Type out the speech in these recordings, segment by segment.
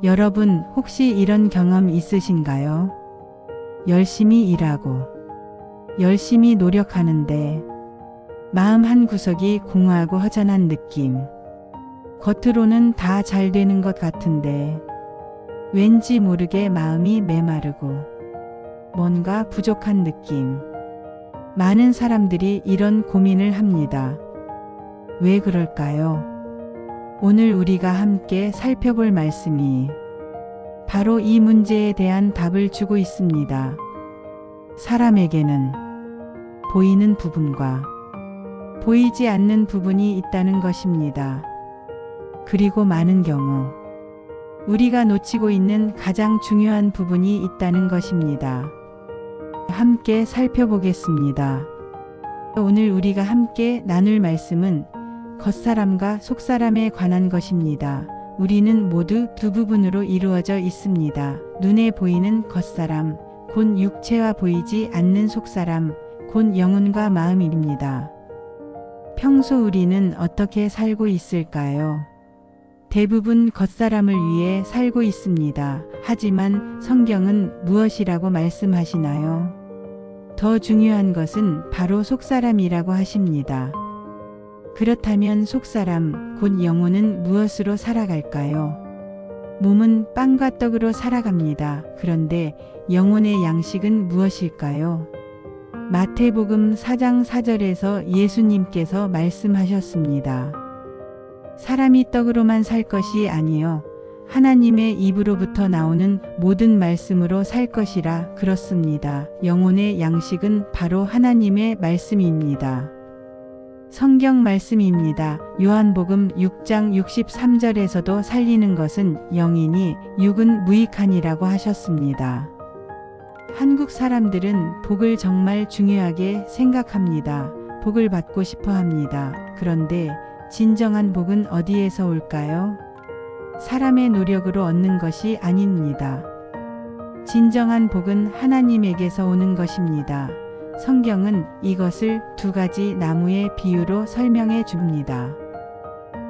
여러분 혹시 이런 경험 있으신가요? 열심히 일하고 열심히 노력하는데 마음 한구석이 공허하고 허전한 느낌. 겉으로는 다 잘 되는 것 같은데 왠지 모르게 마음이 메마르고 뭔가 부족한 느낌. 많은 사람들이 이런 고민을 합니다. 왜 그럴까요? 오늘 우리가 함께 살펴볼 말씀이 바로 이 문제에 대한 답을 주고 있습니다. 사람에게는 보이는 부분과 보이지 않는 부분이 있다는 것입니다. 그리고 많은 경우 우리가 놓치고 있는 가장 중요한 부분이 있다는 것입니다. 함께 살펴보겠습니다. 오늘 우리가 함께 나눌 말씀은 겉사람과 속사람에 관한 것입니다. 우리는 모두 두 부분으로 이루어져 있습니다. 눈에 보이는 겉사람, 곧 육체와 보이지 않는 속사람, 곧 영혼과 마음입니다. 평소 우리는 어떻게 살고 있을까요? 대부분 겉사람을 위해 살고 있습니다. 하지만 성경은 무엇이라고 말씀하시나요? 더 중요한 것은 바로 속사람이라고 하십니다. 그렇다면 속사람, 곧 영혼은 무엇으로 살아갈까요? 몸은 빵과 떡으로 살아갑니다. 그런데 영혼의 양식은 무엇일까요? 마태복음 4장 4절에서 예수님께서 말씀하셨습니다. 사람이 떡으로만 살 것이 아니요 하나님의 입으로부터 나오는 모든 말씀으로 살 것이라 그렇습니다. 영혼의 양식은 바로 하나님의 말씀입니다. 성경 말씀입니다. 요한복음 6장 63절에서도 살리는 것은 영이니 육은 무익하니라고 하셨습니다. 한국 사람들은 복을 정말 중요하게 생각합니다. 복을 받고 싶어 합니다. 그런데 진정한 복은 어디에서 올까요? 사람의 노력으로 얻는 것이 아닙니다. 진정한 복은 하나님에게서 오는 것입니다. 성경은 이것을 두 가지 나무의 비유로 설명해 줍니다.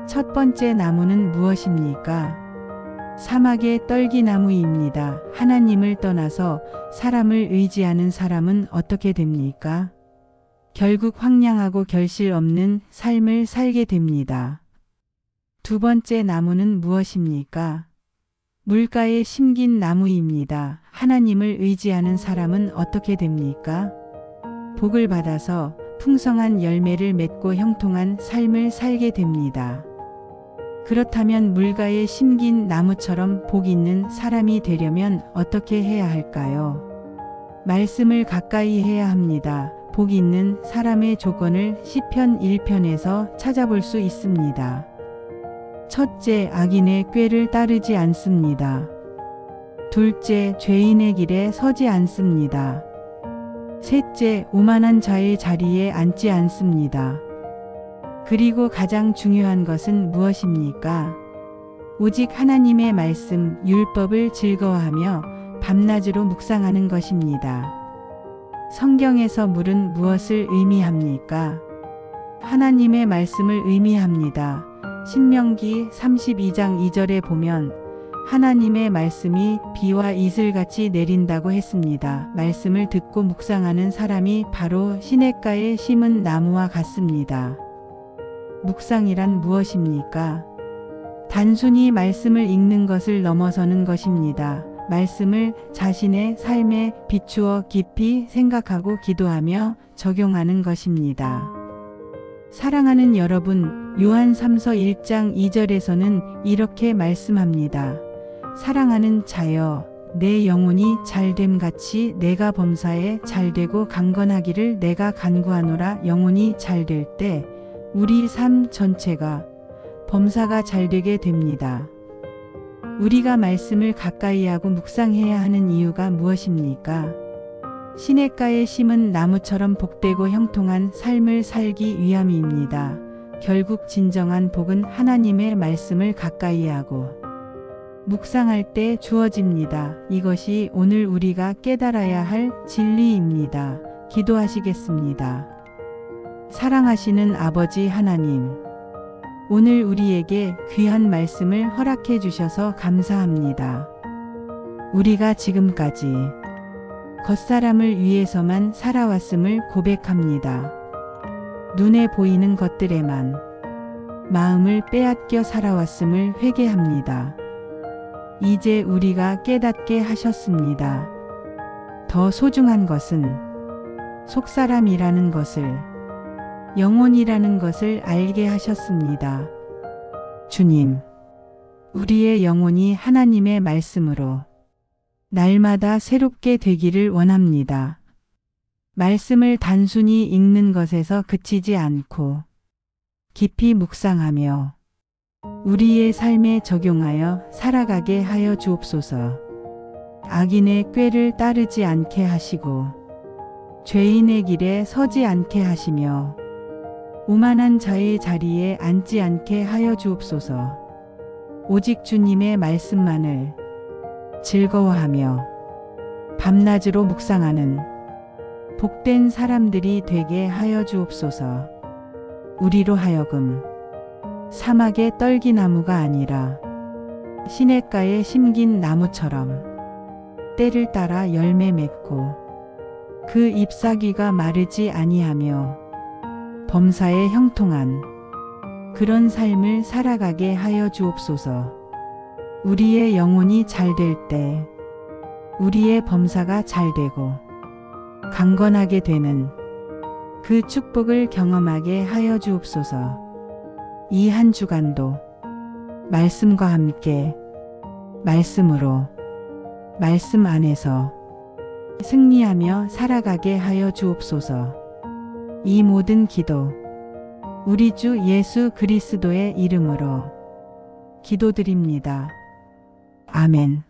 첫 번째 나무는 무엇입니까? 사막의 떨기나무입니다. 하나님을 떠나서 사람을 의지하는 사람은 어떻게 됩니까? 결국 황량하고 결실 없는 삶을 살게 됩니다. 두 번째 나무는 무엇입니까? 물가에 심긴 나무입니다. 하나님을 의지하는 사람은 어떻게 됩니까? 복을 받아서 풍성한 열매를 맺고 형통한 삶을 살게 됩니다. 그렇다면 물가에 심긴 나무처럼 복 있는 사람이 되려면 어떻게 해야 할까요? 말씀을 가까이 해야 합니다. 복 있는 사람의 조건을 시편 1편에서 찾아볼 수 있습니다. 첫째, 악인의 꾀를 따르지 않습니다. 둘째, 죄인의 길에 서지 않습니다. 셋째, 오만한 자의 자리에 앉지 않습니다. 그리고 가장 중요한 것은 무엇입니까? 오직 하나님의 말씀, 율법을 즐거워하며 밤낮으로 묵상하는 것입니다. 성경에서 물은 무엇을 의미합니까? 하나님의 말씀을 의미합니다. 신명기 32장 2절에 보면 하나님의 말씀이 비와 이슬같이 내린다고 했습니다. 말씀을 듣고 묵상하는 사람이 바로 시냇가에 심은 나무와 같습니다. 묵상이란 무엇입니까? 단순히 말씀을 읽는 것을 넘어서는 것입니다. 말씀을 자신의 삶에 비추어 깊이 생각하고 기도하며 적용하는 것입니다. 사랑하는 여러분, 요한 3서 1장 2절에서는 이렇게 말씀합니다. 사랑하는 자여, 내 영혼이 잘됨 같이 내가 범사에 잘되고 강건하기를 내가 간구하노라. 영혼이 잘될 때 우리 삶 전체가 범사가 잘되게 됩니다. 우리가 말씀을 가까이 하고 묵상해야 하는 이유가 무엇입니까? 시냇가에 심은 나무처럼 복되고 형통한 삶을 살기 위함입니다. 결국 진정한 복은 하나님의 말씀을 가까이 하고 묵상할 때 주어집니다. 이것이 오늘 우리가 깨달아야 할 진리입니다. 기도하시겠습니다. 사랑하시는 아버지 하나님, 오늘 우리에게 귀한 말씀을 허락해 주셔서 감사합니다. 우리가 지금까지 겉사람을 위해서만 살아왔음을 고백합니다. 눈에 보이는 것들에만 마음을 빼앗겨 살아왔음을 회개합니다. 이제 우리가 깨닫게 하셨습니다. 더 소중한 것은 속사람이라는 것을, 영혼이라는 것을 알게 하셨습니다. 주님, 우리의 영혼이 하나님의 말씀으로 날마다 새롭게 되기를 원합니다. 말씀을 단순히 읽는 것에서 그치지 않고 깊이 묵상하며 우리의 삶에 적용하여 살아가게 하여 주옵소서. 악인의 꾀를 따르지 않게 하시고 죄인의 길에 서지 않게 하시며 오만한 자의 자리에 앉지 않게 하여 주옵소서. 오직 주님의 말씀만을 즐거워하며 밤낮으로 묵상하는 복된 사람들이 되게 하여 주옵소서. 우리로 하여금 사막의 떨기나무가 아니라 시냇가에 심긴 나무처럼 때를 따라 열매 맺고 그 잎사귀가 마르지 아니하며 범사에 형통한 그런 삶을 살아가게 하여 주옵소서. 우리의 영혼이 잘 될 때 우리의 범사가 잘 되고 강건하게 되는 그 축복을 경험하게 하여 주옵소서. 이 한 주간도 말씀과 함께 말씀으로 말씀 안에서 승리하며 살아가게 하여 주옵소서. 이 모든 기도 우리 주 예수 그리스도의 이름으로 기도드립니다. 아멘.